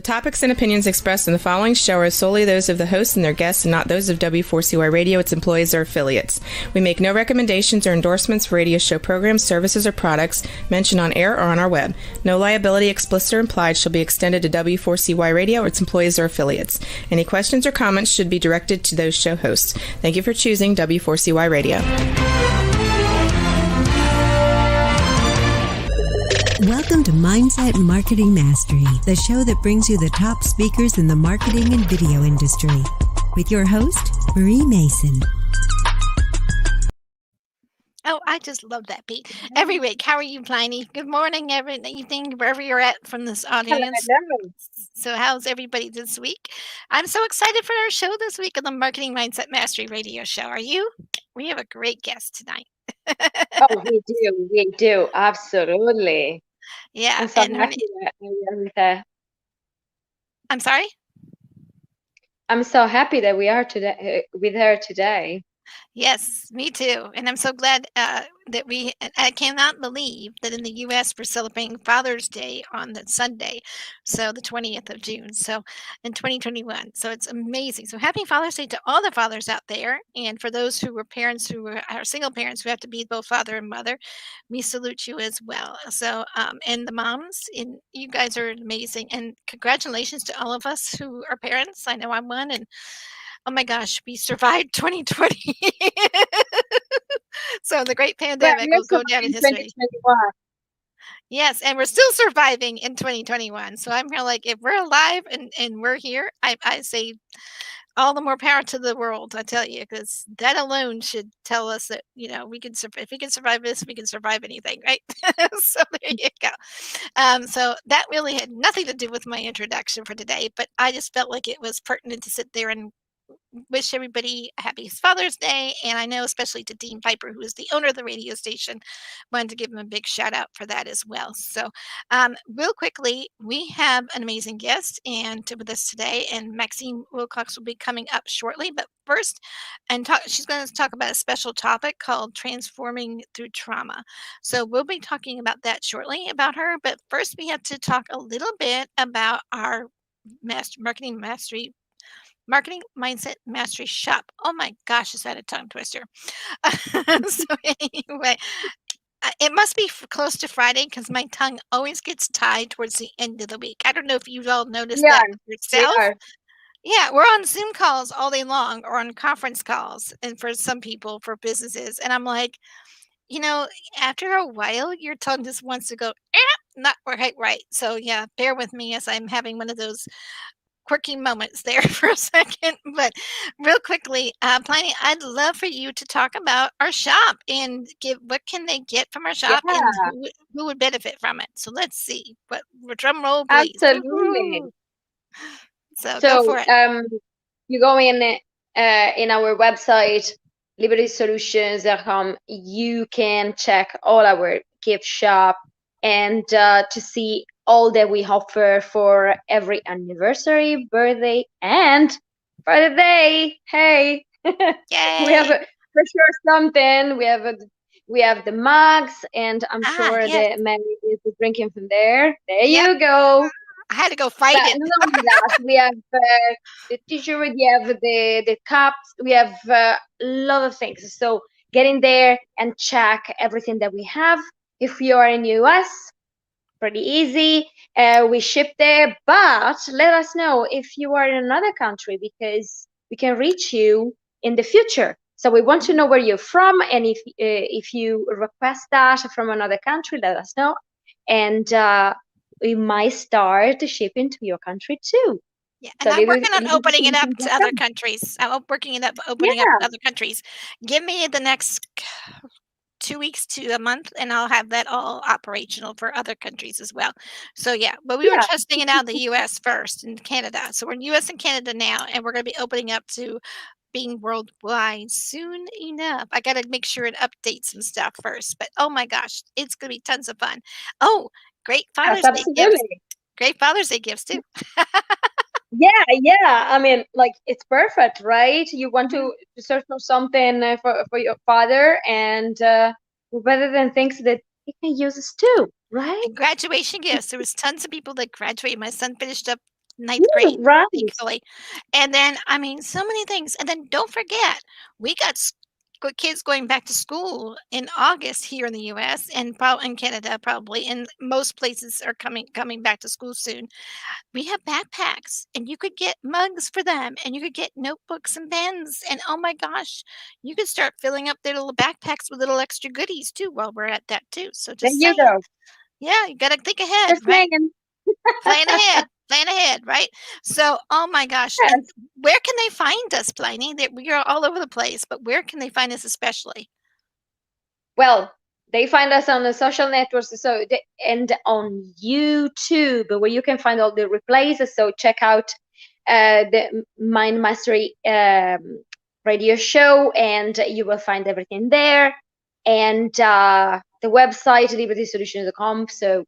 topics and opinions expressed in the following show are solely those of the host and their guests and not those of W4CY Radio, its employees, or affiliates. We make no recommendations or endorsements for radio show programs, services, or products mentioned on air or on our web. No liability, explicit or implied, shall be extended to W4CY Radio or its employees or affiliates. Any questions or comments should be directed to those show hosts. Thank you for choosing W4CY Radio. Welcome to Mindset Marketing Mastery, the show that brings you the top speakers in the marketing and video industry. With your host, Marie Mason. Oh, I just love that beat. Every week, how are you, Plinny? Good morning, every evening, wherever you're at from this audience. Hello. So how's everybody this week? I'm so excited for our show this week on the Marketing Mindset Mastery radio show. Are you? We have a great guest tonight. Oh, we do, absolutely. Yeah, I'm so and her happy that we are with her. I'm sorry? I'm so happy that we are today with her today. Yes, me too. And I'm so glad that I cannot believe that in the U.S. we're celebrating Father's Day on the Sunday, so the 20th of June, so in 2021. So it's amazing. So happy Father's Day to all the fathers out there. And for those who were parents who are single parents who have to be both father and mother, we salute you as well. So, and the moms, and you guys are amazing. And congratulations to all of us who are parents. I know I'm one, and oh my gosh, we survived 2020. So the great pandemic will go down in history. Yes, and we're still surviving in 2021. So I'm here like, if we're alive and we're here, I say all the more power to the world, I tell you, because that alone should tell us that, you know, we can if we can survive this, we can survive anything, right? So there you go. So that really had nothing to do with my introduction for today, but I just felt like it was pertinent to sit there and wish everybody a happy Father's Day. And I know especially to Dean Piper, who is the owner of the radio station, wanted to give him a big shout out for that as well. So real quickly, we have an amazing guest with us today, and Maxine Willocks will be coming up shortly. But first, she's going to talk about a special topic called transforming through trauma. So we'll be talking about that shortly about her. But first, we have to talk a little bit about our Marketing Mindset Mastery Shop. Oh my gosh, is that a tongue twister? So anyway, it must be close to Friday because my tongue always gets tied towards the end of the week. I don't know if you've all noticed that yourself. Yeah, we're on Zoom calls all day long or on conference calls, and for some people, for businesses. And I'm like, you know, after a while, your tongue just wants to go, not right. So yeah, bear with me as I'm having one of those quirky moments there for a second. But real quickly, Plinny, I'd love for you to talk about our shop and give what can they get from our shop and who would benefit from it. So let's see. What drum roll, please. Absolutely. So go for it. You go in our website, libertysolutions.com. You can check all our gift shop and to see all that we offer for every anniversary, birthday, and for the day. Hey, we have for sure something. We have the mugs, and I'm sure that Mary is drinking from there. There you go. I had to go fight it. Not only that, we have the t-shirt, we have the cups, we have a lot of things. So get in there and check everything that we have. If you are in the US, pretty easy. We ship there, but let us know if you are in another country because we can reach you in the future. So we want to know where you're from, and if you request that from another country, let us know, and we might start shipping to your country too. Yeah, and so I'm working on opening it up to other countries. I'm working it up, opening up to other countries. Give me the next 2 weeks to a month, and I'll have that all operational for other countries as well. So yeah, but we were testing it out in the U.S. first and Canada. So we're in U.S. and Canada now, and we're going to be opening up to being worldwide soon enough. I got to make sure it updates some stuff first. But oh my gosh, it's going to be tons of fun. Oh, great Father's Day gifts. Great Father's Day gifts too. Yeah. I mean, like, it's perfect, right? You want to search for something for your father, and rather than things that he can use too, right? And graduation gifts. There was tons of people that graduated. My son finished up ninth grade, Right. thankfully. And then, I mean, so many things. And then don't forget, we got kids going back to school in August here in the U.S. and probably in Canada, probably, and most places are coming back to school soon. We have backpacks, and you could get mugs for them, and you could get notebooks and pens, and oh my gosh, you could start filling up their little backpacks with little extra goodies too while we're at that too. So There just you saying, go. yeah, you got to think ahead, Just right? saying. Plan ahead, right? So, oh my gosh, and Yes. where can they find us, Pliny? That we are all over the place, but where can they find us especially? Well, they find us on the social networks, and on YouTube, where you can find all the replays. So check out the Mind Mastery radio show, and you will find everything there. And the website libertysolutions.com. So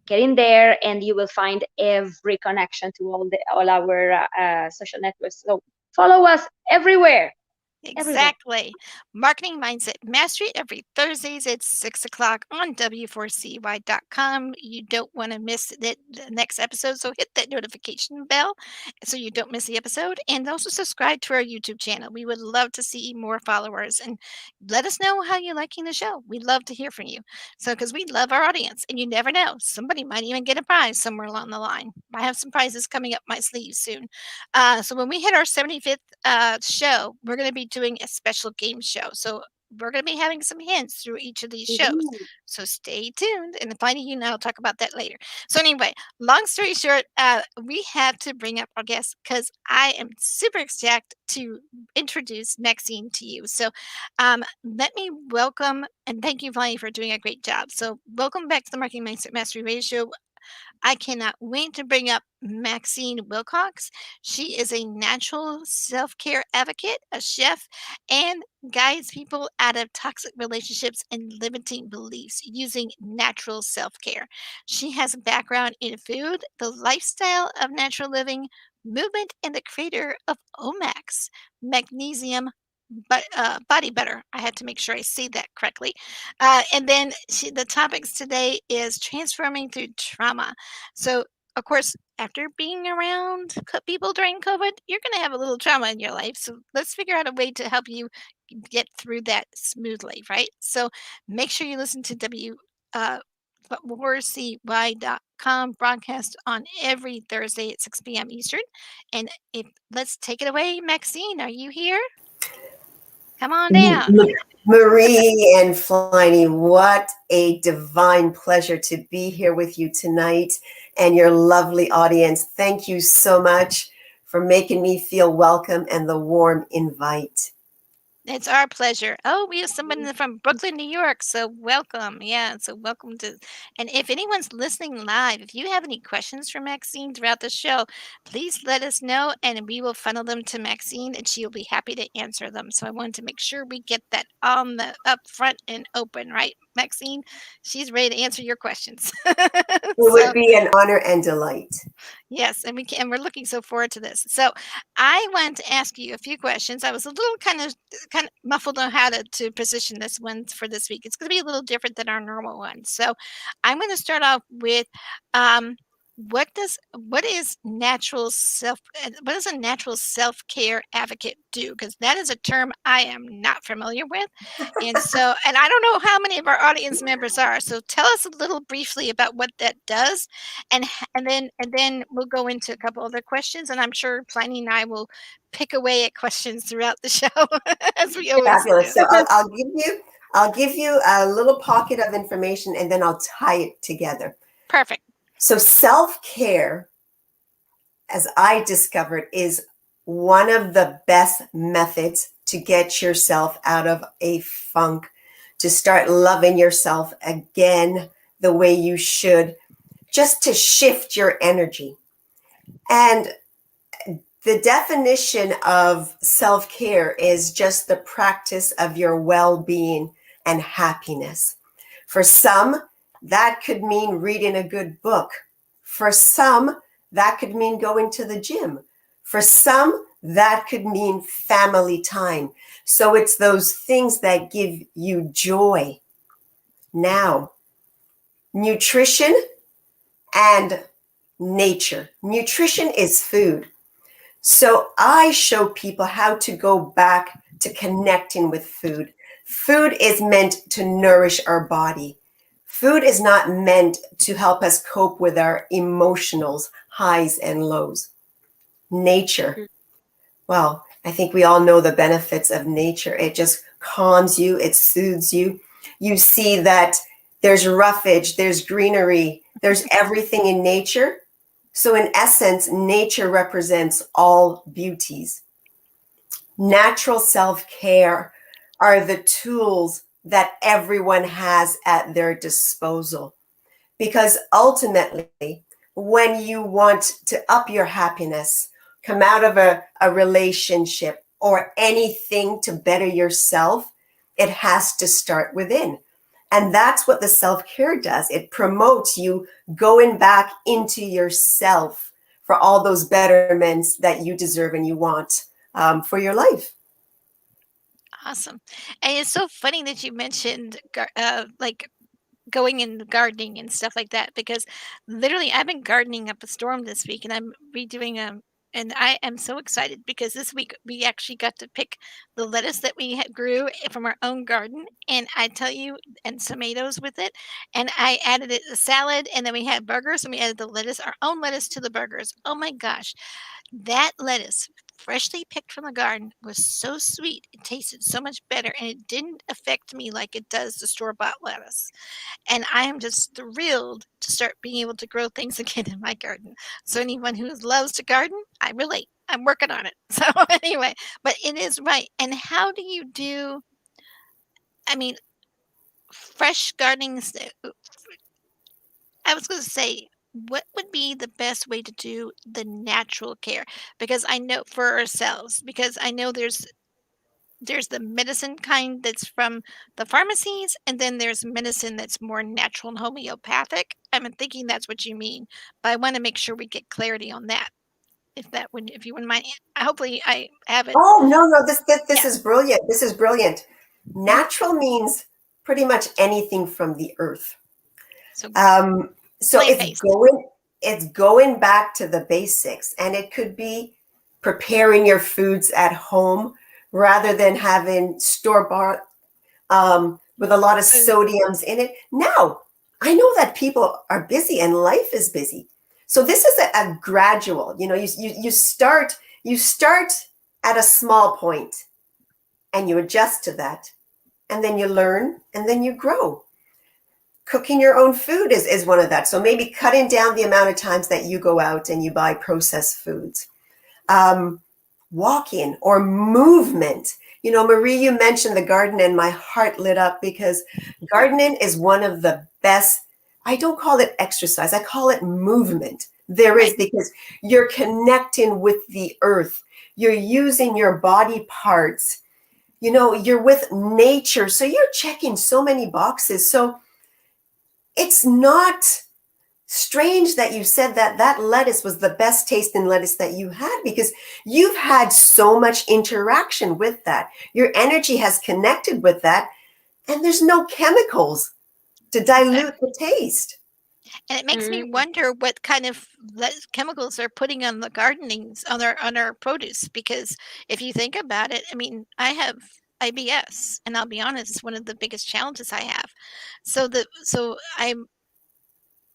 get in there, and you will find every connection to all our social networks. So follow us everywhere. Everywhere. Exactly. Marketing Mindset Mastery every Thursdays at 6 o'clock on W4CY.com. You don't want to miss the next episode, so hit that notification bell so you don't miss the episode. And also subscribe to our YouTube channel. We would love to see more followers, and let us know how you're liking the show. We'd love to hear from you. So, because we love our audience, and you never know, somebody might even get a prize somewhere along the line. I have some prizes coming up my sleeve soon. So when we hit our 75th show, we're going to be doing a special game show. So we're going to be having some hints through each of these shows. Ooh. So stay tuned, and finding you now, I'll talk about that later. So anyway, long story short, we have to bring up our guest because I am super excited to introduce Maxine to you. So let me welcome and thank you, Vani, for doing a great job. So welcome back to the Marketing Mindset Mastery Radio Show. I cannot wait to bring up Maxine Willocks. She is a natural self-care advocate, a chef, and guides people out of toxic relationships and limiting beliefs using natural self-care. She has a background in food, the lifestyle of natural living, movement, and the creator of Omax, magnesium body butter. I had to make sure I say that correctly. And then the topics today is transforming through trauma. So, of course, after being around people during COVID, you're going to have a little trauma in your life. So let's figure out a way to help you get through that smoothly, right? So make sure you listen to WRCY.com broadcast on every Thursday at 6 p.m. Eastern. And let's take it away. Maxine, are you here? Come on down. Marie and Plinny, what a divine pleasure to be here with you tonight and your lovely audience. Thank you so much for making me feel welcome and the warm invite. It's our pleasure. Oh, we have someone from Brooklyn, New York. So welcome. Yeah. So welcome to, and if anyone's listening live, if you have any questions for Maxine throughout the show, please let us know and we will funnel them to Maxine and she'll be happy to answer them. So I wanted to make sure we get that on the up front and open, right, Maxine? She's ready to answer your questions. It would be an honor and delight. Yes, and we're looking so forward to this. So I want to ask you a few questions. I was a little kind of muffled on how to position this one for this week. It's going to be a little different than our normal one. So I'm going to start off with what is a natural self-care advocate do? Because that is a term I am not familiar with. And so, and I don't know how many of our audience members are. So tell us a little briefly about what that does. And then we'll go into a couple other questions. And I'm sure Pliny and I will pick away at questions throughout the show as we always do. So I'll give you a little pocket of information and then I'll tie it together. Perfect. So self-care, as I discovered, is one of the best methods to get yourself out of a funk, to start loving yourself again the way you should, just to shift your energy. And the definition of self-care is just the practice of your well-being and happiness. For some, that could mean reading a good book. For some, that could mean going to the gym. For some, that could mean family time. So it's those things that give you joy. Now, nutrition and nature. Nutrition is food. So I show people how to go back to connecting with food. Food is meant to nourish our body. Food is not meant to help us cope with our emotionals, highs and lows. Nature. Well, I think we all know the benefits of nature. It just calms you. It soothes you. You see that there's roughage, there's greenery, there's everything in nature. So in essence, nature represents all beauties. Natural self-care are the tools that everyone has at their disposal. Because ultimately, when you want to up your happiness, come out of a relationship or anything to better yourself, it has to start within. And that's what the self-care does. It promotes you going back into yourself for all those betterments that you deserve and you want for your life. Awesome. And it's so funny that you mentioned like going in gardening and stuff like that, because literally I've been gardening up a storm this week, and I'm redoing and I am so excited because this week we actually got to pick the lettuce that we grew from our own garden, and I tell you, and tomatoes with it, and I added it to salad, and then we had burgers, and we added the lettuce, our own lettuce, to the burgers. Oh my gosh, that lettuce, freshly picked from the garden, was so sweet. It tasted so much better, and it didn't affect me like it does the store-bought lettuce. And I am just thrilled to start being able to grow things again in my garden. So anyone who loves to garden, I relate. I'm working on it. So anyway, but it is right. And how do you do, I mean, fresh gardening? I was going to say, what would be the best way to do the natural care? Because I know for ourselves, because I know there's the medicine kind that's from the pharmacies, and then there's medicine that's more natural and homeopathic. I'm thinking that's what you mean, but I want to make sure we get clarity on that. If you wouldn't mind, hopefully I have it. Oh, no, this Yeah. is brilliant. This is brilliant. Natural means pretty much anything from the earth. So it's going back to the basics, and it could be preparing your foods at home rather than having store-bought with a lot of sodiums in it. Now, I know that people are busy and life is busy. So this is a gradual, you start at a small point and you adjust to that, and then you learn, and then you grow. Cooking your own food is one of that. So maybe cutting down the amount of times that you go out and you buy processed foods. Walking or movement. Marie, you mentioned the garden, and my heart lit up because gardening is one of the best. I don't call it exercise. I call it movement. There is, because you're connecting with the earth. You're using your body parts. You're with nature. So you're checking so many boxes. So it's not strange that you said that lettuce was the best tasting lettuce that you had, because you've had so much interaction with that. Your energy has connected with that, and there's no chemicals to dilute the taste. And it makes me wonder what kind of chemicals they're putting on the gardenings, on our produce, because if you think about it, I mean, I have IBS, and I'll be honest, it's one of the biggest challenges I have. So I'm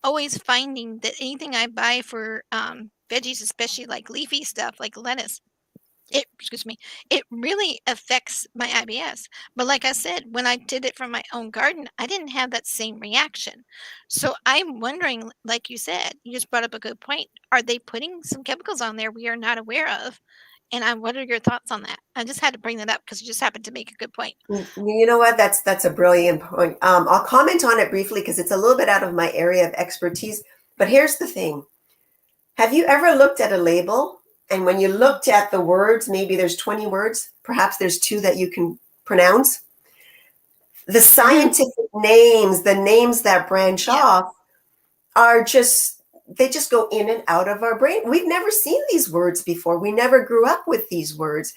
always finding that anything I buy for veggies, especially like leafy stuff like lettuce, it really affects my IBS. But like I said, when I did it from my own garden, I didn't have that same reaction. So I'm wondering, like you said, you just brought up a good point. Are they putting some chemicals on there we are not aware of? And what are your thoughts on that? I just had to bring that up because you just happened to make a good point. You know what? That's a brilliant point. I'll comment on it briefly because it's a little bit out of my area of expertise. But here's the thing. Have you ever looked at a label, and when you looked at the words, maybe there's 20 words, perhaps there's 2 that you can pronounce? The scientific names, the names that branch off are they just go in and out of our brain. We've never seen these words before. We never grew up with these words.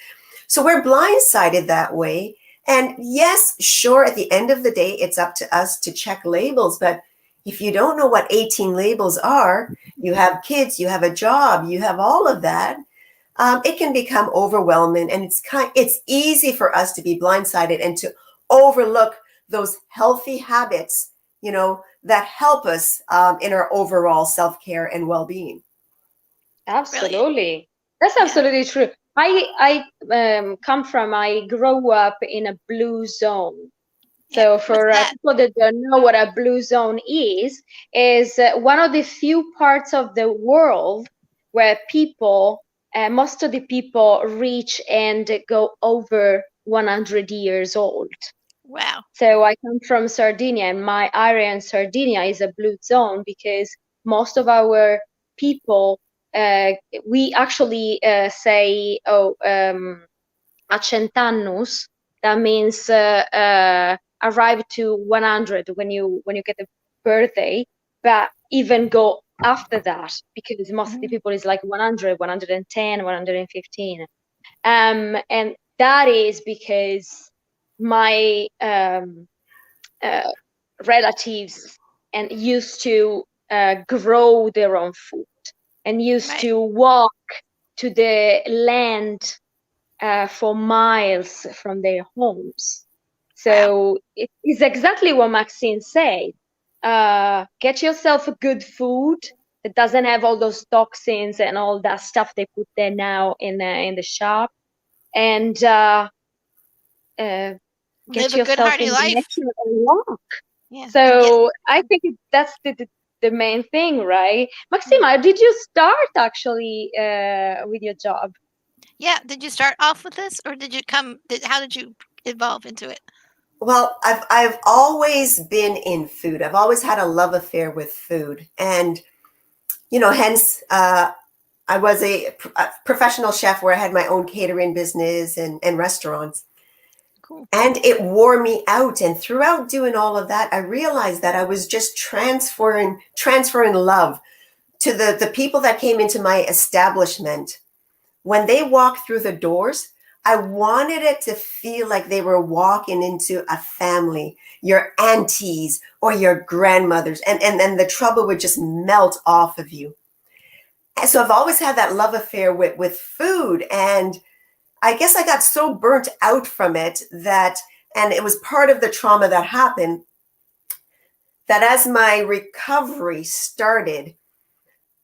So we're blindsided that way. And yes, sure, at the end of the day, it's up to us to check labels. But, If you don't know what 18 labels are, you have kids, you have a job, you have all of that, it can become overwhelming, and it's easy for us to be blindsided and to overlook those healthy habits, that help us in our overall self-care and well-being. Absolutely. Brilliant. That's absolutely true. I grew up in a blue zone. So for people that don't know what a blue zone is one of the few parts of the world where most of the people reach and go over 100 years old. Wow. So I come from Sardinia, and my area in Sardinia is a blue zone because most of our people, we actually say, a centannus. That means arrive to 100 when you get a birthday, but even go after that, because most of the people is like 100, 110, 115. And that is because my relatives and used to grow their own food and used to walk to the land for miles from their homes. So it is exactly what Maxine said. Get yourself a good food that doesn't have all those toxins and all that stuff they put there now in the shop, and get live yourself a good hearty in life nature and walk. Yeah. So I think that's the main thing, right? Maxime, did you start actually with your job? Yeah. Did you start off with this, or did you how did you evolve into it? Well, I've always been in food. I've always had a love affair with food, and hence I was a professional chef where I had my own catering business and restaurants. Cool. And it wore me out. And throughout doing all of that, I realized that I was just transferring love to the people that came into my establishment. When they walked through the doors, I wanted it to feel like they were walking into a family, your aunties or your grandmothers, and the trouble would just melt off of you. And so I've always had that love affair with food, and I guess I got so burnt out from it and it was part of the trauma that happened, that as my recovery started,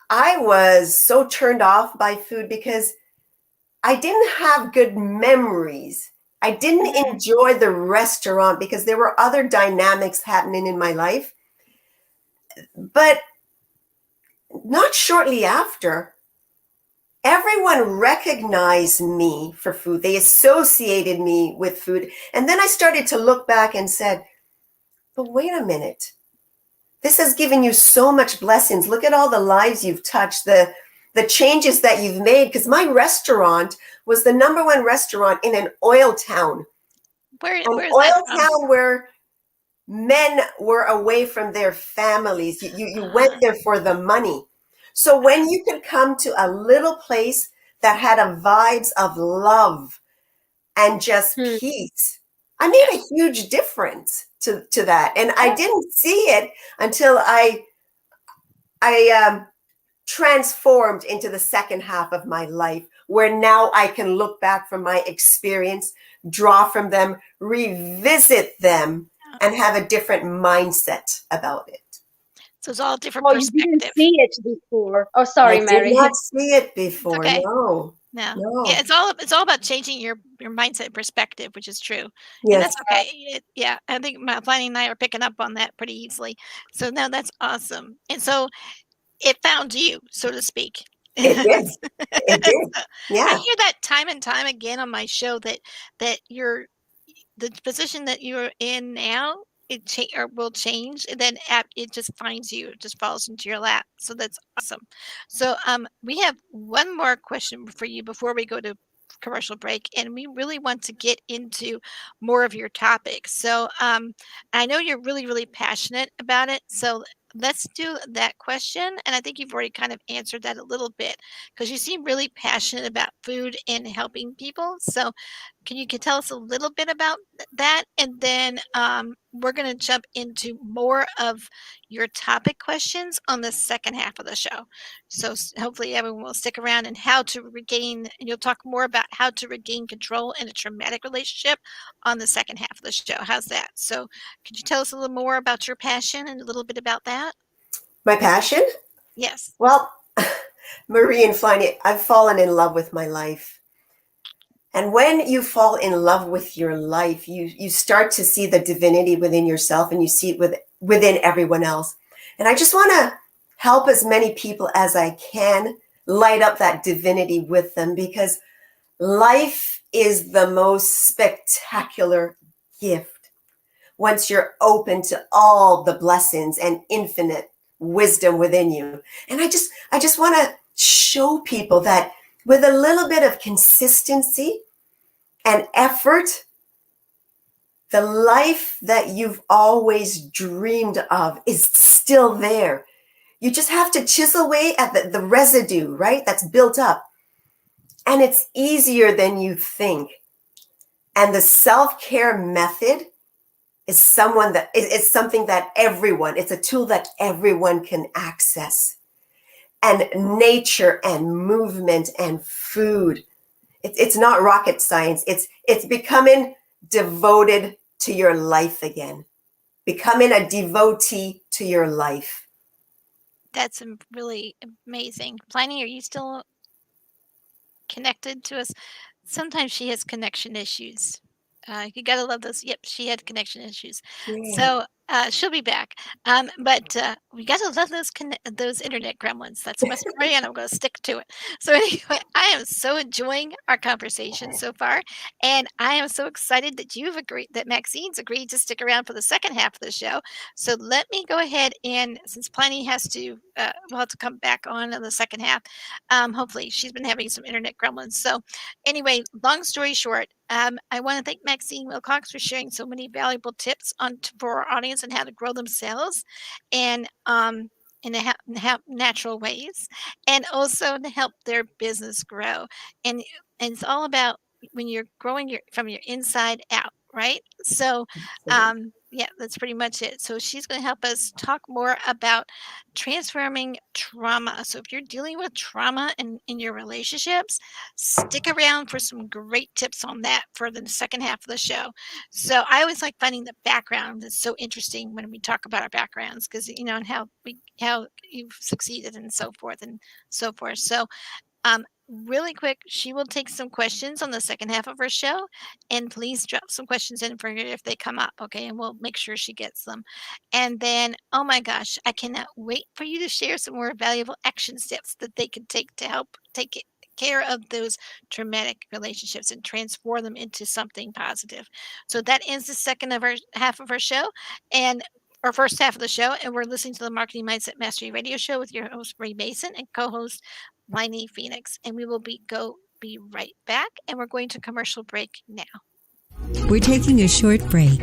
I was so turned off by food because I didn't have good memories. I didn't enjoy the restaurant because there were other dynamics happening in my life. But not shortly after, everyone recognized me for food. They associated me with food. And then I started to look back and said, but wait a minute. This has given you so much blessings. Look at all the lives you've touched, the changes that you've made. Because my restaurant was the #1 restaurant in an oil town. Where's oil town where men were away from their families. You went there for the money. So when you could come to a little place that had a vibes of love and just peace, I made a huge difference to that. And I didn't see it until I transformed into the second half of my life, where now I can look back from my experience, draw from them, revisit them, and have a different mindset about it. So it's all different perspective. You didn't see it before. Oh, sorry, Mary. I did not see it before. Okay. No. Yeah, it's all about changing your mindset perspective, which is true. Yes. And that's okay. I think Plinny and I are picking up on that pretty easily. So no, that's awesome. And so it found you, so to speak. It did. It did. Yeah. I hear that time and time again on my show that the position that you're in now, will change, and then it just finds you, it just falls into your lap. So that's awesome. So we have one more question for you before we go to commercial break, and we really want to get into more of your topics. So I know you're really, really passionate about it. So let's do that question. And I think you've already kind of answered that a little bit, because you seem really passionate about food and helping people. So can you tell us a little bit about that? And then we're going to jump into more of your topic questions on the second half of the show. So hopefully everyone will stick around, and you'll talk more about how to regain control in a traumatic relationship on the second half of the show. How's that? So could you tell us a little more about your passion and a little bit about that? My passion? Yes. Well, Marie and Plinny, I've fallen in love with my life. And when you fall in love with your life, you start to see the divinity within yourself, and you see it within everyone else. And I just want to help as many people as I can light up that divinity with them, because life is the most spectacular gift once you're open to all the blessings and infinite wisdom within you. And I just want to show people that with a little bit of consistency and effort, the life that you've always dreamed of is still there. You just have to chisel away at the residue, right? That's built up. And it's easier than you think. And the self-care method is something that it's a tool that everyone can access. And nature and movement and food. It's not rocket science. It's becoming devoted to your life again. Becoming a devotee to your life. That's really amazing. Plinny, are you still connected to us? Sometimes she has connection issues. You gotta love those. Yep, she had connection issues. Yeah. So she'll be back. But we gotta love those internet gremlins. That's my story, and I'm gonna stick to it. So anyway, I am so enjoying our conversation so far, and I am so excited that Maxine's agreed to stick around for the second half of the show. So let me go ahead, and since Plinny will have to come back on in the second half. Hopefully, she's been having some internet gremlins. So anyway, long story short, I want to thank Maxine Willocks for sharing so many valuable tips for our audience on how to grow themselves and in natural ways, and also to help their business grow. And it's all about when you're growing from your inside out, right? So yeah, that's pretty much it. So she's going to help us talk more about transforming trauma. So if you're dealing with trauma in your relationships, stick around for some great tips on that for the second half of the show. So I always like finding the background. It's so interesting when we talk about our backgrounds, because and how you've succeeded and so forth and so forth. So really quick, she will take some questions on the second half of her show, and please drop some questions in for her if they come up, okay? And we'll make sure she gets them. And then, oh my gosh, I cannot wait for you to share some more valuable action steps that they can take to help take care of those traumatic relationships and transform them into something positive. So that ends the second half of our show, and our first half of the show, and we're listening to the Marketing Mindset Mastery Radio Show with your host, Marie Mason, and co-host Plinny Phoenix. And we will be right back, and we're going to commercial break now. We're taking a short break,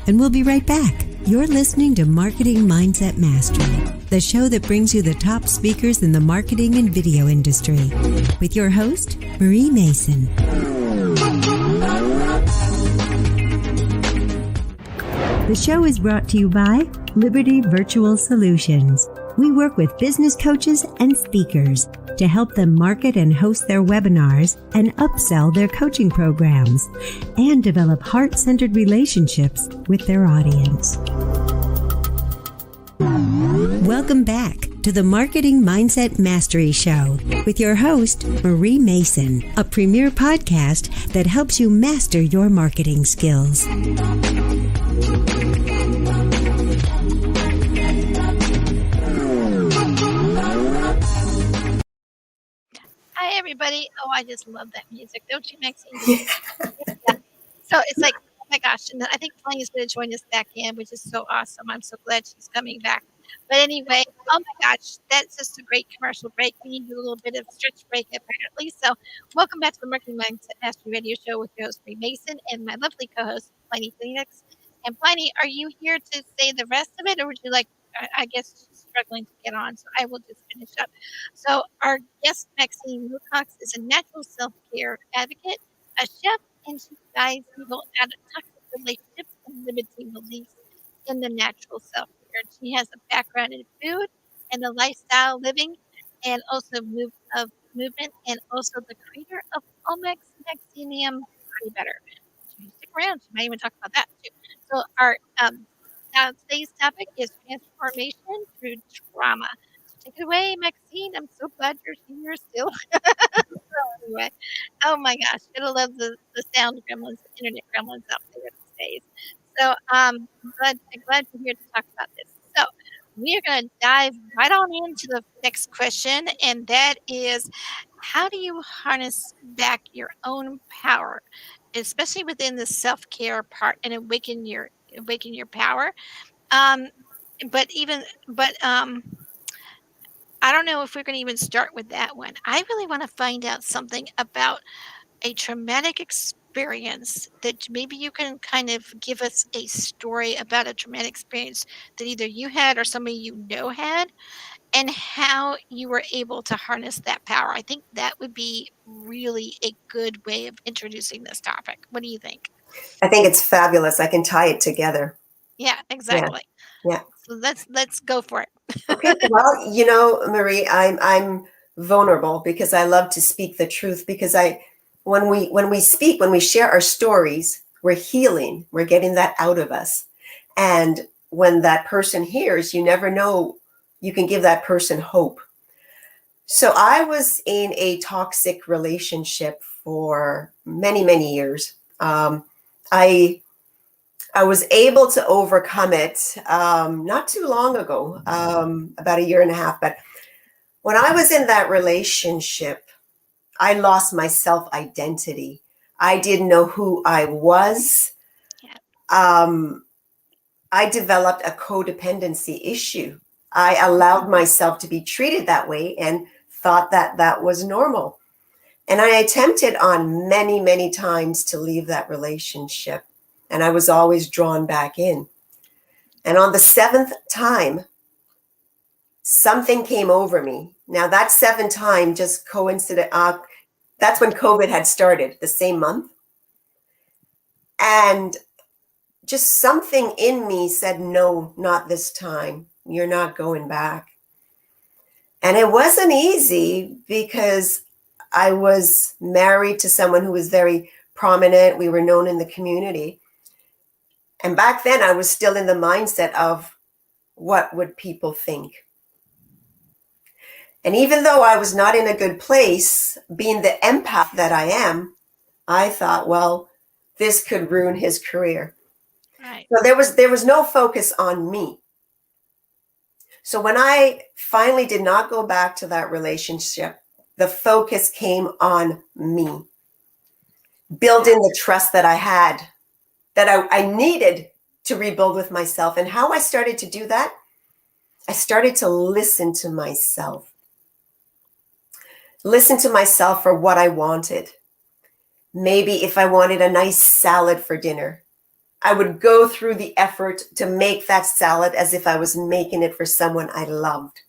and we'll be right back. You're listening to Marketing Mindset Mastery, the show that brings you the top speakers in the marketing and video industry, with your host, Marie Mason. The show is brought to you by Liberty Virtual Solutions. We work with business coaches and speakers to help them market and host their webinars and upsell their coaching programs and develop heart-centered relationships with their audience. Welcome back to the Marketing Mindset Mastery Show with your host, Marie Mason, a premier podcast that helps you master your marketing skills. Hi, everybody. Oh, I just love that music. Don't you, Maxine? Yeah. So it's like, oh my gosh. And I think Plinny is going to join us back in, which is so awesome. I'm so glad she's coming back. But anyway, oh my gosh, that's just a great commercial break. We need a little bit of stretch break, apparently. So welcome back to the Marketing Mindset Mastery Radio Show with your host, Marie Mason, and my lovely co-host, Plinny Phoenix. And Plinny, are you here to say the rest of it, or would you like, I guess, struggling to get on, so I will just finish up. So our guest, Maxine Willocks, is a natural self-care advocate, a chef, and she guides people out of toxic relationships and limiting beliefs. in the natural self-care. She has a background in food and the lifestyle living, and also movement, and also the creator of Omax Magnesium Body Better. Stick around. She might even talk about that too. So our now today's topic is transformation through trauma. So take it away, Maxine. I'm so glad you're here still. So anyway, oh my gosh, gotta love the sound gremlins, the internet gremlins out there these days. So I'm glad you're here to talk about this. So we are going to dive right on into the next question, and that is, how do you harness back your own power, especially within the self-care part, and awaken your power? Um, but I don't know if we're going to even start with that one. I really want to find out something about a traumatic experience that maybe you can kind of give us a story about a traumatic experience that either you had or somebody you know had, and how you were able to harness that power. I think that would be really a good way of introducing this topic. What do you think? I think it's fabulous. I can tie it together. Yeah, exactly. Yeah. So let's go for it. Okay. Well, you know, Marie, I'm vulnerable because I love to speak the truth, because when we speak, when we share our stories, we're healing, we're getting that out of us. And when that person hears, you never know, you can give that person hope. So I was in a toxic relationship for many, many years. I was able to overcome it not too long ago, about a year and a half. But when I was in that relationship, I lost my self-identity. I didn't know who I was. I developed a codependency issue. I allowed myself to be treated that way and thought that that was normal. And I attempted on many, many times to leave that relationship. And I was always drawn back in. And on the seventh time, something came over me. Now, that seventh time just coincided. That's when COVID had started, the same month. And just something in me said, no, not this time. You're not going back. And it wasn't easy because I was married to someone who was very prominent. We were known in the community. And back then I was still in the mindset of, what would people think? And even though I was not in a good place, being the empath that I am, I thought, well, this could ruin his career. Right. So there was no focus on me. So when I finally did not go back to that relationship, the focus came on me, building the trust that I had, that I needed to rebuild with myself. And how I started to do that, I started to listen to myself. Listen to myself for what I wanted. Maybe if I wanted a nice salad for dinner, I would go through the effort to make that salad as if I was making it for someone I loved.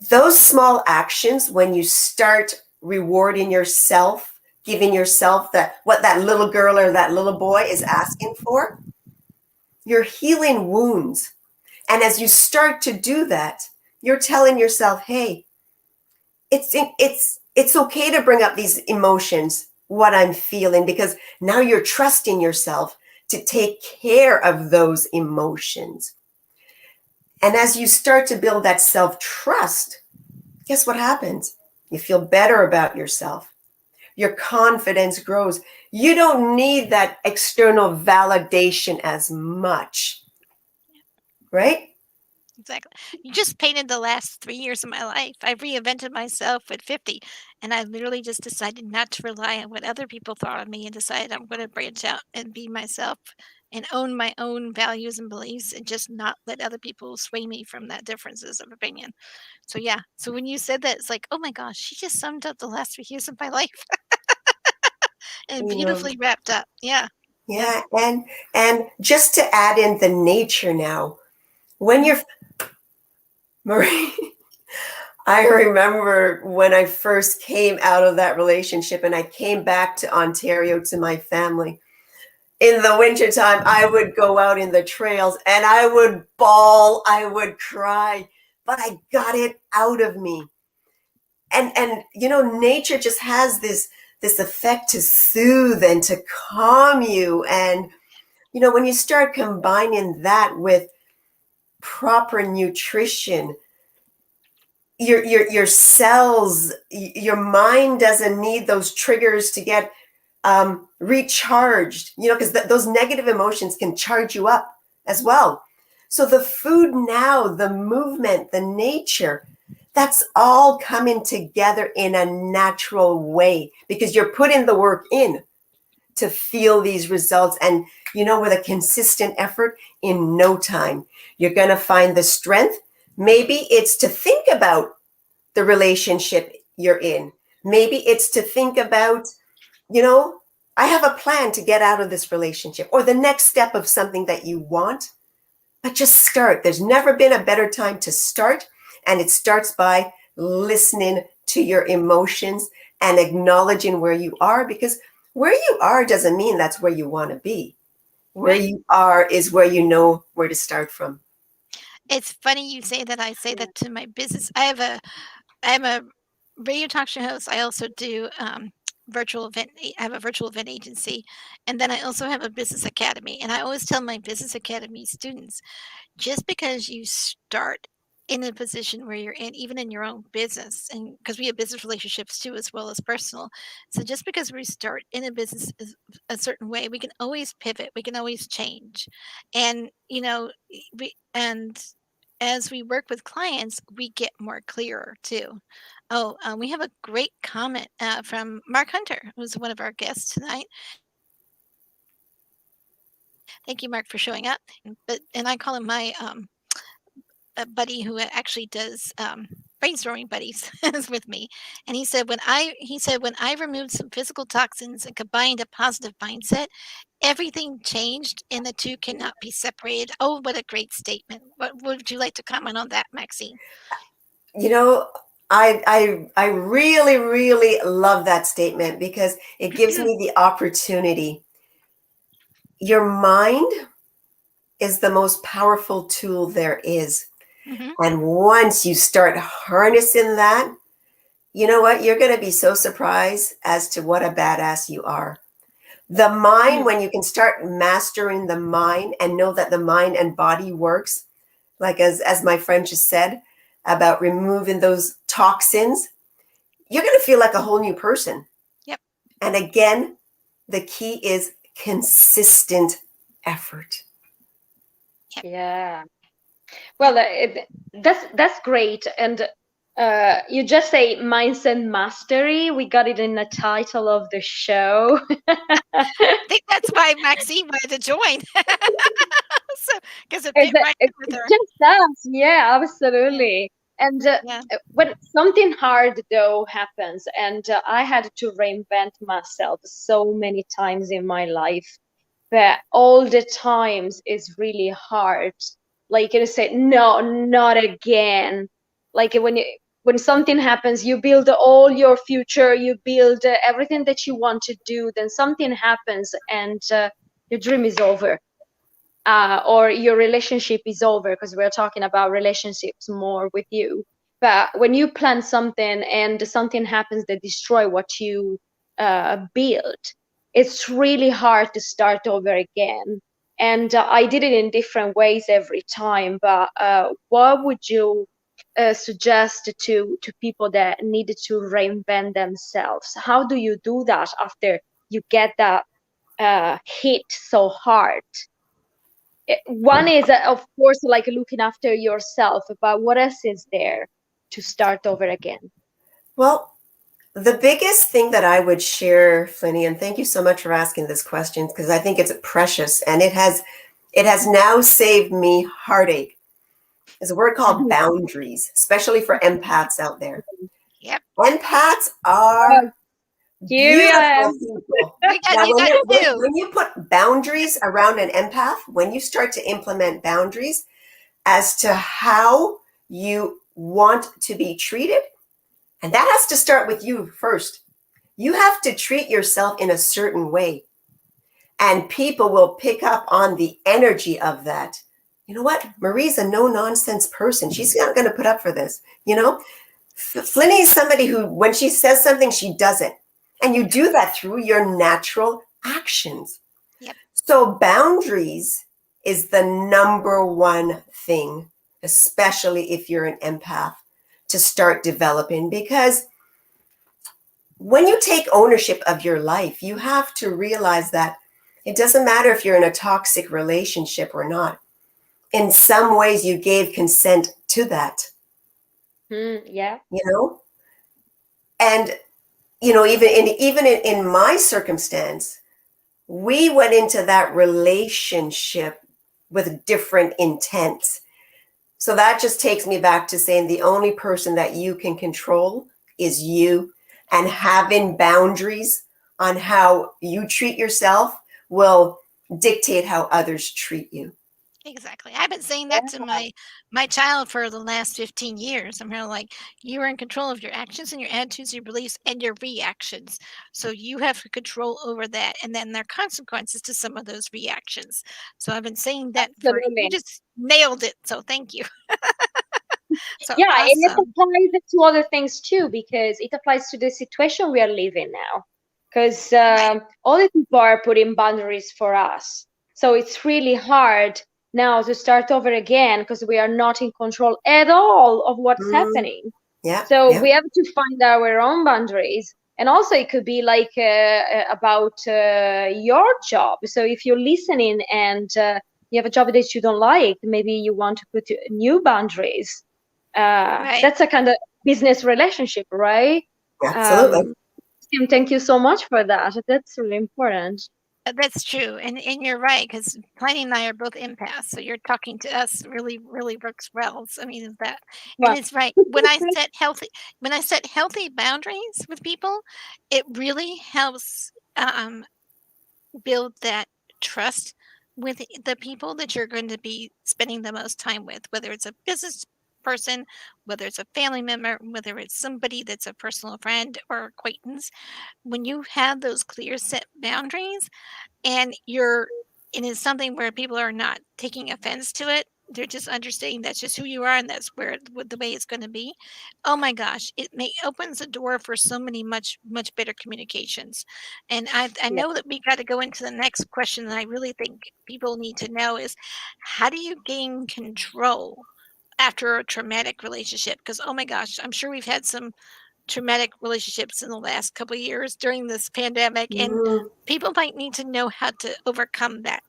Those small actions, when you start rewarding yourself, giving yourself what that little girl or that little boy is asking for, you're healing wounds. And as you start to do that, you're telling yourself, hey, it's okay to bring up these emotions, what I'm feeling, because now you're trusting yourself to take care of those emotions. And as you start to build that self-trust, guess what happens? You feel better about yourself. Your confidence grows. You don't need that external validation as much, right? Exactly. You just painted the last 3 years of my life. I reinvented myself at 50, and I literally just decided not to rely on what other people thought of me, and decided I'm going to branch out and be myself and own my own values and beliefs, and just not let other people sway me from that differences of opinion. So yeah. So when you said that, it's like, oh my gosh, she just summed up the last 3 years of my life and beautifully wrapped up. Yeah. Yeah. And just to add in the nature now, when you're Marie, I remember when I first came out of that relationship and I came back to Ontario to my family, in the wintertime, I would go out in the trails and I would bawl, I would cry, but I got it out of me. And you know, nature just has this effect to soothe and to calm you. And you know, when you start combining that with proper nutrition, your cells, your mind doesn't need those triggers to get recharged, you know, because those negative emotions can charge you up as well. So the food now, the movement, the nature, that's all coming together in a natural way because you're putting the work in to feel these results. And, you know, with a consistent effort, in no time, you're going to find the strength. Maybe it's to think about the relationship you're in. Maybe it's to think about, you know, I have a plan to get out of this relationship, or the next step of something that you want, but just start. There's never been a better time to start. And it starts by listening to your emotions and acknowledging where you are, because where you are doesn't mean that's where you want to be. Where you are is where you know where to start from. It's funny you say that. I say that to my business. I'm a radio talk show host. I also do virtual event. I have a virtual event agency, and then I also have a business academy. And I always tell my business academy students, just because you start in a position where you're in, even in your own business, and because we have business relationships too, as well as personal. So just because we start in a business a certain way, we can always pivot, we can always change. And, you know, and as we work with clients, we get more clearer too. Oh, we have a great comment from Mark Hunter, who's one of our guests tonight. Thank you, Mark, for showing up. And I call him my a buddy who actually does brainstorming buddies with me. And he said when I removed some physical toxins and combined a positive mindset, everything changed, and the two cannot be separated. Oh, what a great statement! What would you like to comment on that, Maxine? You know, I really, really love that statement because it gives me the opportunity. Your mind is the most powerful tool there is. Mm-hmm. And once you start harnessing that, you know what? You're going to be so surprised as to what a badass you are. The mind, when you can start mastering the mind and know that the mind and body works, like as my friend just said, about removing those toxins, you're going to feel like a whole new person. Yep. And again, the key is consistent effort. Yep. Yeah. Well, that's great. And you just say mindset mastery. We got it in the title of the show. I think that's why Maxine wanted to join. Because it just does. Yeah, absolutely. And when something hard though happens, and I had to reinvent myself so many times in my life, but all the times is really hard. Like you say, no, not again. Like when something happens, you build all your future, you build everything that you want to do, then something happens and your dream is over. Or your relationship is over, because we're talking about relationships more with you. But when you plan something and something happens that destroy what you build, it's really hard to start over again. And I did it in different ways every time. But what would you suggest to people that needed to reinvent themselves? How do you do that after you get that hit so hard? One is, of course, like looking after yourself, but what else is there to start over again? Well, the biggest thing that I would share, Plinny, and thank you so much for asking this question, because I think it's precious and it has now saved me heartache, is a word called boundaries, especially for empaths out there. Yep. Empaths are beautiful people. Now, when you put boundaries around an empath, when you start to implement boundaries as to how you want to be treated, and that has to start with you first. You have to treat yourself in a certain way. And people will pick up on the energy of that. You know what? Marie's a no-nonsense person. She's not going to put up for this. You know, Plinny is somebody who, when she says something, she does it. And you do that through your natural actions. Yep. So boundaries is the number one thing, especially if you're an empath, to start developing. Because when you take ownership of your life, you have to realize that it doesn't matter if you're in a toxic relationship or not. In some ways, you gave consent to that. Yeah. You know? And, you know, even in my circumstance, we went into that relationship with different intents. So that just takes me back to saying the only person that you can control is you. And having boundaries on how you treat yourself will dictate how others treat you. Exactly. I've been saying that to my child for the last 15 years. I'm kind like, you are in control of your actions and your attitudes, your beliefs, and your reactions. So you have control over that. And then there are consequences to some of those reactions. So I've been saying that you just nailed it. So thank you. So yeah, awesome. and it applies to other things too, because it applies to the situation we are living now. Because all the people are putting boundaries for us. So it's really hard now to start over again because we are not in control at all of what's happening. Yeah. So we have to find our own boundaries. And also it could be like about your job. So if you're listening and you have a job that you don't like, maybe you want to put new boundaries. That's a kind of business relationship, right? Absolutely. Tim, thank you so much for that. That's really important. That's true. And you're right, because Plinny and I are both empaths. So you're talking to us really, really works well. So, I mean, is that, and it's right. When I set healthy boundaries with people, it really helps build that trust with the people that you're going to be spending the most time with, whether it's a business person, whether it's a family member, whether it's somebody that's a personal friend or acquaintance. When you have those clear set boundaries and it's something where people are not taking offense to it, they're just understanding that's just who you are and that's the way it's going to be. Oh my gosh, it opens the door for so many much better communications. And I know that we got to go into the next question that I really think people need to know is, how do you gain control after a traumatic relationship? Because oh my gosh, I'm sure we've had some traumatic relationships in the last couple of years during this pandemic, and people might need to know how to overcome that.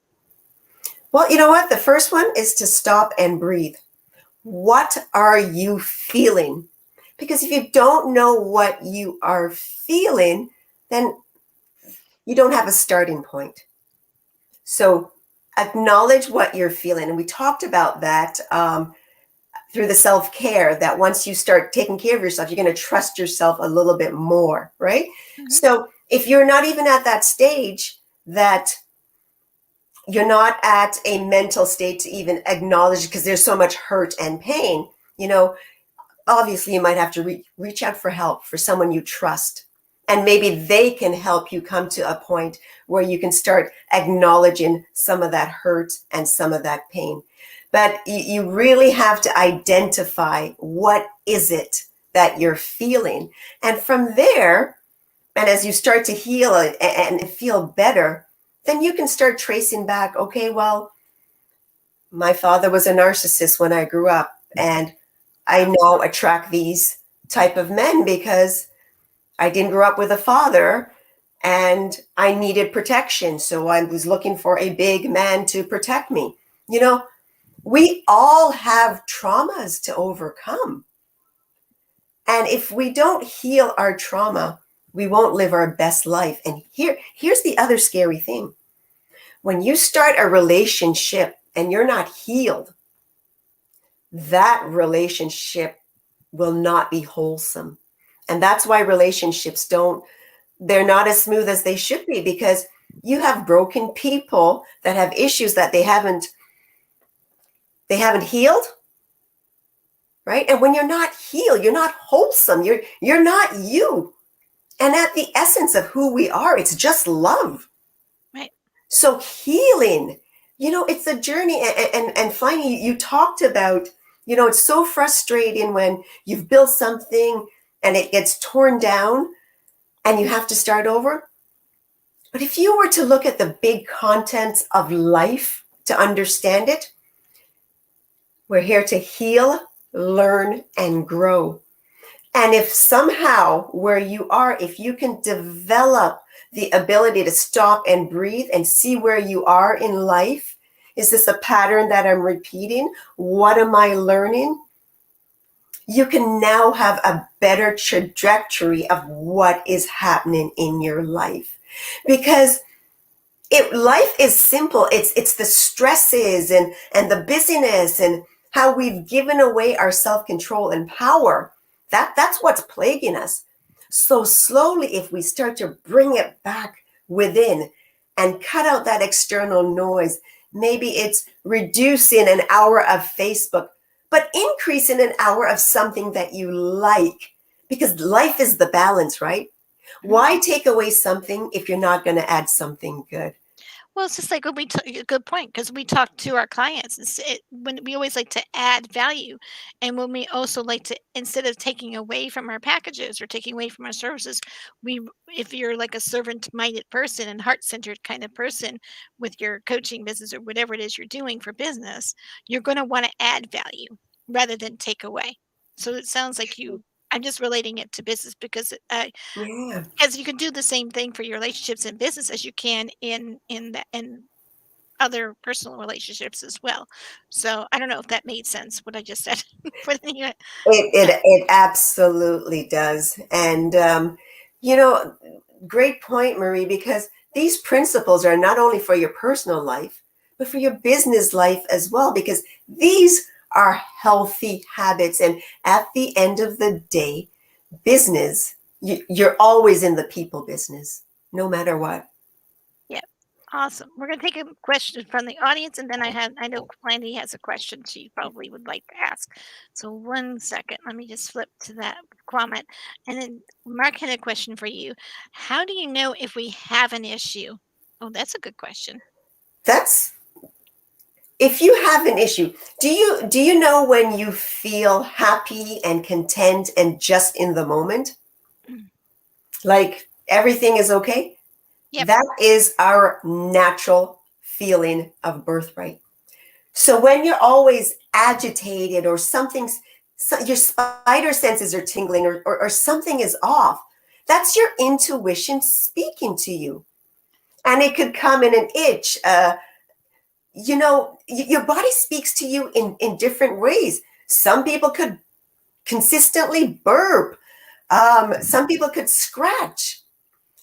Well, you know what? The first one is to stop and breathe. What are you feeling? Because if you don't know what you are feeling, then you don't have a starting point. So acknowledge what you're feeling. And we talked about that through the self-care, that once you start taking care of yourself, you're going to trust yourself a little bit more, right? So if you're not even at that stage, that you're not at a mental state to even acknowledge, because there's so much hurt and pain, you know, obviously you might have to reach out for help for someone you trust. And maybe they can help you come to a point where you can start acknowledging some of that hurt and some of that pain. But you really have to identify what is it that you're feeling. And from there, and as you start to heal and feel better, then you can start tracing back, okay, well, my father was a narcissist when I grew up, and I now attract these type of men because I didn't grow up with a father and I needed protection. So I was looking for a big man to protect me. You know, we all have traumas to overcome. And if we don't heal our trauma, we won't live our best life. And here's the other scary thing. When you start a relationship and you're not healed, that relationship will not be wholesome. And that's why relationships they're not as smooth as they should be, because you have broken people that have issues that they haven't healed, right? And when you're not healed, you're not wholesome. You're not you. And at the essence of who we are, it's just love. Right. So healing, it's a journey. And finally, you talked about, it's so frustrating when you've built something and it gets torn down and you have to start over. But if you were to look at the big contents of life to understand it, we're here to heal, learn, and grow. And if somehow where you are, if you can develop the ability to stop and breathe and see where you are in life, is this a pattern that I'm repeating? What am I learning? You can now have a better trajectory of what is happening in your life. Because life is simple. It's the stresses and the busyness and how we've given away our self-control and power. That's what's plaguing us. So slowly, if we start to bring it back within and cut out that external noise, maybe it's reducing an hour of Facebook, but increasing an hour of something that you like, because life is the balance, right? Why take away something if you're not going to add something good? Well, it's just like when a good point, because we talk to our clients, when we always like to add value, and when we also like to, instead of taking away from our packages or taking away from our services, if you're like a servant-minded person and heart-centered kind of person with your coaching business or whatever it is you're doing for business, you're going to want to add value rather than take away. So it sounds like I'm just relating it to business because Yeah. because you can do the same thing for your relationships in business as you can in other personal relationships as well. So I don't know if that made sense what I just said. But anyway, It absolutely does. And, great point, Marie, because these principles are not only for your personal life, but for your business life as well, because these are healthy habits. And at the end of the day, business, you're always in the people business, no matter what. yeah, awesome. We're gonna take a question from the audience, and then I know Plenty has a question she probably would like to ask. So 1 second, let me just flip to that comment, and then Mark had a question for you. How do you know if we have an issue? Oh, that's a good question. If you have an issue, do you know when you feel happy and content and just in the moment? Like everything is okay? Yep. That is our natural feeling of birthright. So when you're always agitated or your spider senses are tingling or something is off, that's your intuition speaking to you. And it could come in an itch. Your body speaks to you in different ways. Some people could consistently burp. Some people could scratch.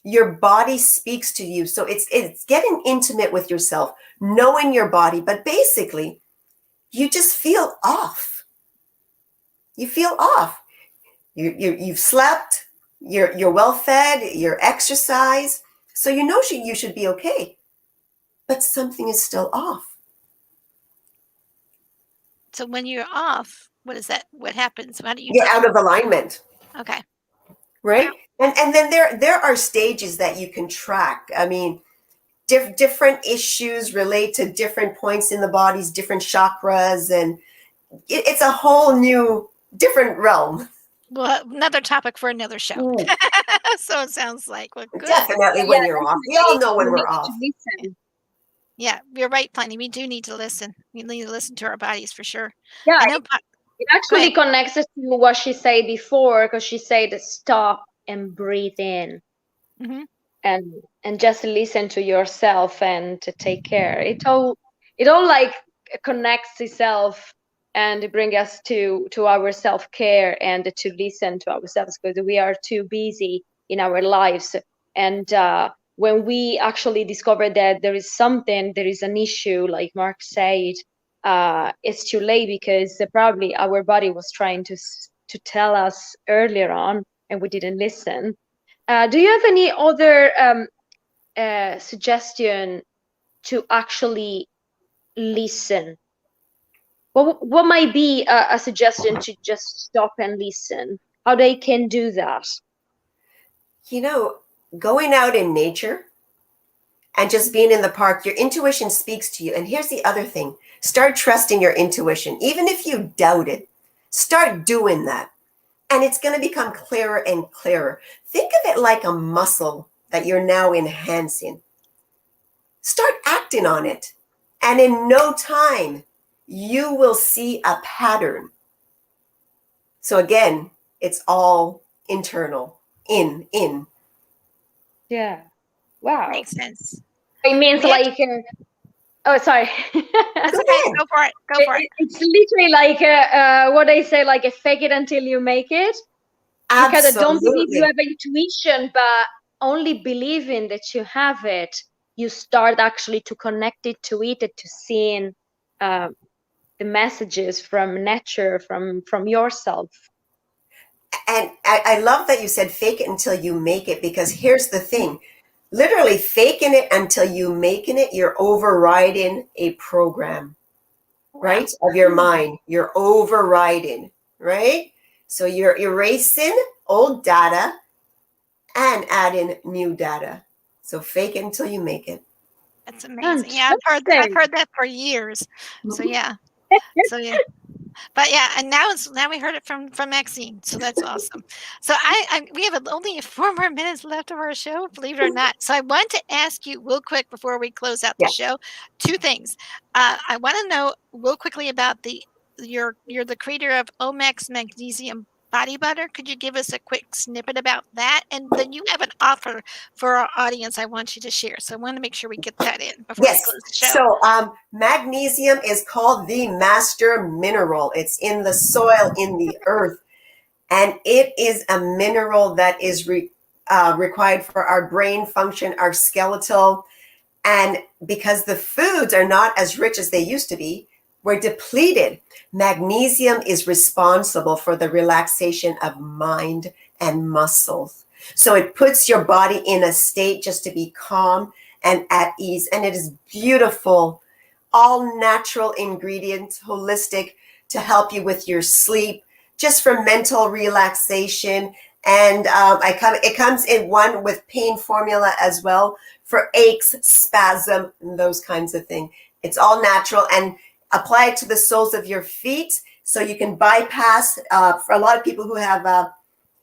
Your body speaks to you. So it's getting intimate with yourself, knowing your body. But basically, you just feel off. You feel off. You've slept. You're well fed. You're exercise. So you should be okay. But something is still off. So when you're off, what is that? What happens? How do you? You're out of alignment. Okay. Right. And then there are stages that you can track. I mean, different issues relate to different points in the body's different chakras, and it's a whole new different realm. Well, another topic for another show. So it sounds like good. Definitely when you're off. We all know when we're off. Yeah, you're right, Plenty. We do need to listen. We need to listen to our bodies for sure. Yeah, it actually connects to what she said before, because she said stop and breathe in, and just listen to yourself and to take care. It all like connects itself and bring us to our self-care and to listen to ourselves, because we are too busy in our lives. And when we actually discover that there is an issue, like Mark said, it's too late, because probably our body was trying to tell us earlier on and we didn't listen. Do you have any other suggestion to actually listen? What might be a suggestion to just stop and listen? How they can do that? Going out in nature, and just being in the park, your intuition speaks to you. And here's the other thing. Start trusting your intuition. Even if you doubt it, start doing that. And it's going to become clearer and clearer. Think of it like a muscle that you're now enhancing. Start acting on it. And in no time, you will see a pattern. So again, it's all internal, in. Yeah. Wow. Makes sense. It means like, oh, sorry. That's okay. Go for it. Go for it. It's literally like what I say, like a fake it until you make it. Absolutely. Because I don't believe you have intuition, but only believing that you have it, you start actually to connect it to it and to seeing the messages from nature, from yourself. And I love that you said fake it until you make it, because here's the thing. Literally faking it until you making it, you're overriding a program, right? Of your mind. You're overriding, right? So you're erasing old data and adding new data. So fake it until you make it. That's amazing. Yeah, I've heard that for years. So yeah. So yeah. But yeah, and now we heard it from Maxine, so that's awesome. So we have only 4 more minutes left of our show, believe it or not. So I want to ask you real quick before we close out the show, 2 things. I want to know real quickly about you're the creator of Omax Magnesium Body Butter. Could you give us a quick snippet about that? And then you have an offer for our audience I want you to share. So I want to make sure we get that in before we close the show. So magnesium is called the master mineral. It's in the soil, in the earth. And it is a mineral that is required for our brain function, our skeletal. And because the foods are not as rich as they used to be, we're depleted. Magnesium is responsible for the relaxation of mind and muscles. So it puts your body in a state just to be calm and at ease. And it is beautiful, all natural ingredients, holistic, to help you with your sleep, just for mental relaxation. And it comes in one with pain formula as well for aches, spasm, and those kinds of things. It's all natural, and apply it to the soles of your feet so you can bypass for a lot of people who have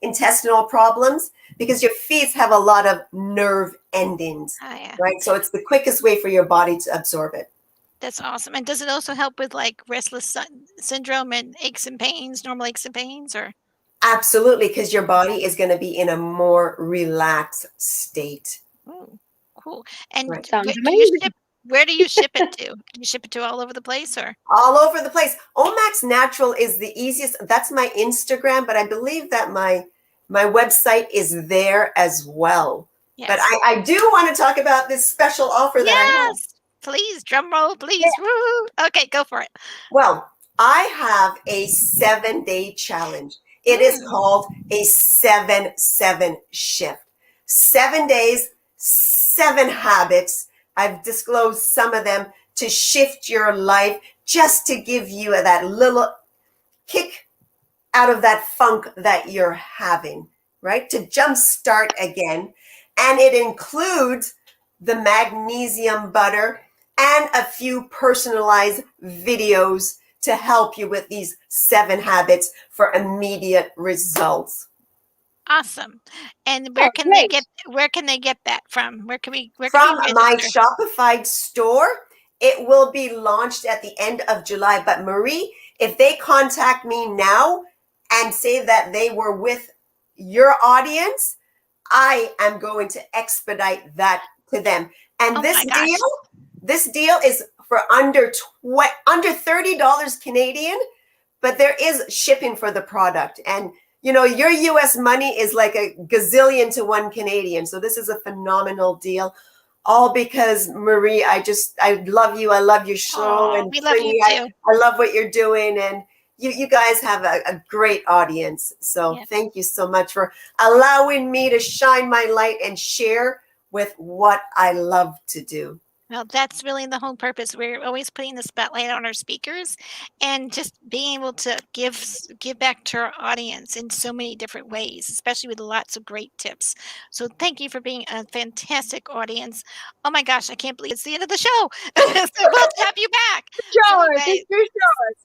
intestinal problems, because your feet have a lot of nerve endings, right? So it's the quickest way for your body to absorb it. That's awesome. And does it also help with like restless syndrome and aches and pains, normal aches and pains, or? Absolutely, because your body is going to be in a more relaxed state. Oh, cool. And right. Where do you ship it to? Do you ship it to all over the place, or? All over the place. Omax Natural is the easiest. That's my Instagram, but I believe that my website is there as well. Yes. But I do want to talk about this special offer that I have. Please, drum roll, please. Yeah. Woo. Okay, go for it. Well, I have a 7-day challenge. It is called a 7-7 shift. 7 days, 7 habits. I've disclosed some of them to shift your life, just to give you that little kick out of that funk that you're having, right? To jumpstart again. And it includes the magnesium butter and a few personalized videos to help you with these 7 habits for immediate results. Awesome. And where can they get that from? Where can we from my Shopify store? It will be launched at the end of July. But Marie, if they contact me now and say that they were with your audience, I am going to expedite that to them. And this deal is for under $30 Canadian, but there is shipping for the product. And you know, your US money is like a gazillion to 1 Canadian. So this is a phenomenal deal. All because, Marie, I love you. I love your show. And we love you too. I love what you're doing. And you guys have a great audience. So thank you so much for allowing me to shine my light and share with what I love to do. Well, that's really the whole purpose. We're always putting the spotlight on our speakers and just being able to give back to our audience in so many different ways, especially with lots of great tips. So thank you for being a fantastic audience. Oh my gosh, I can't believe it's the end of the show. So we'll have you back. Short, it's too short.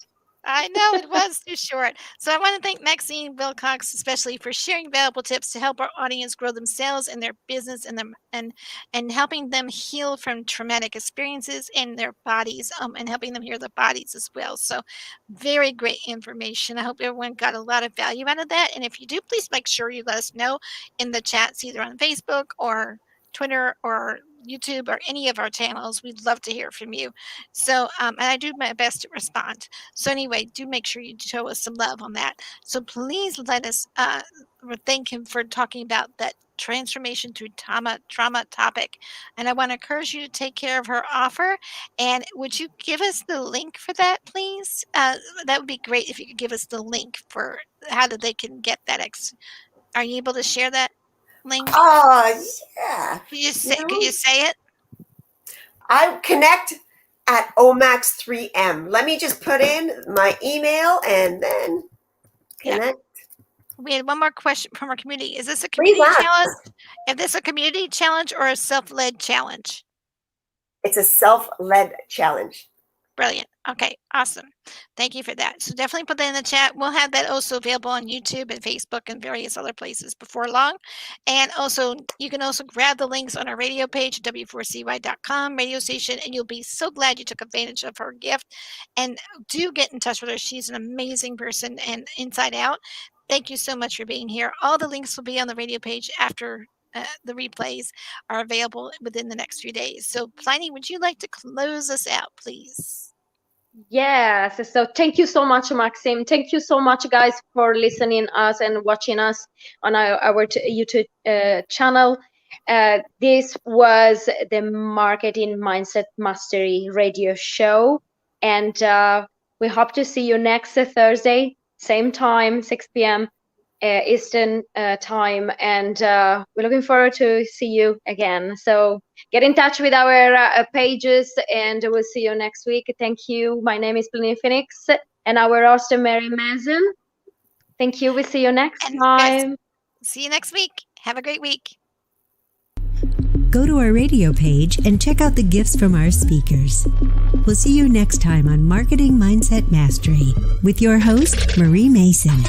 I know it was too short. So I want to thank Maxine Willocks especially for sharing valuable tips to help our audience grow themselves and their business and helping them heal from traumatic experiences in their bodies and helping them heal their bodies as well. So very great information. I hope everyone got a lot of value out of that. And if you do, please make sure you let us know in the chats either on Facebook or Twitter or YouTube or any of our channels. We'd love to hear from you. So, and I do my best to respond. So anyway, do make sure you show us some love on that. So please let us thank him for talking about that transformation through trauma topic. And I want to encourage you to take care of her offer. And would you give us the link for that, please? That would be great if you could give us the link for how they can get that. Are you able to share that link? Oh, yeah. Can you say it? I connect at Omax 3M. Let me just put in my email and then connect. We had one more question from our community. Is this a community challenge? Is this a community challenge or a self-led challenge? It's a self-led challenge. Brilliant. Okay, awesome. Thank you for that. So definitely put that in the chat. We'll have that also available on YouTube and Facebook and various other places before long. And also, you can also grab the links on our radio page, w4cy.com radio station, and you'll be so glad you took advantage of her gift. And do get in touch with her. She's an amazing person and inside out. Thank you so much for being here. All the links will be on the radio page after the replays are available within the next few days. So, Plinny, would you like to close us out, please? Yes. So thank you so much, Maxime. Thank you so much, guys, for listening us and watching us on our YouTube channel. This was the Marketing Mindset Mastery radio show. And we hope to see you next Thursday, same time, 6 p.m. Eastern time, and we're looking forward to see you again. So get in touch with our pages, and we'll see you next week. Thank you. My name is Plinny Phoenix, and our host Mary Mason. Thank you. We'll see you next time. See you next week. Have a great week. Go to our radio page and check out the gifts from our speakers. We'll see you next time on Marketing Mindset Mastery with your host, Marie Mason.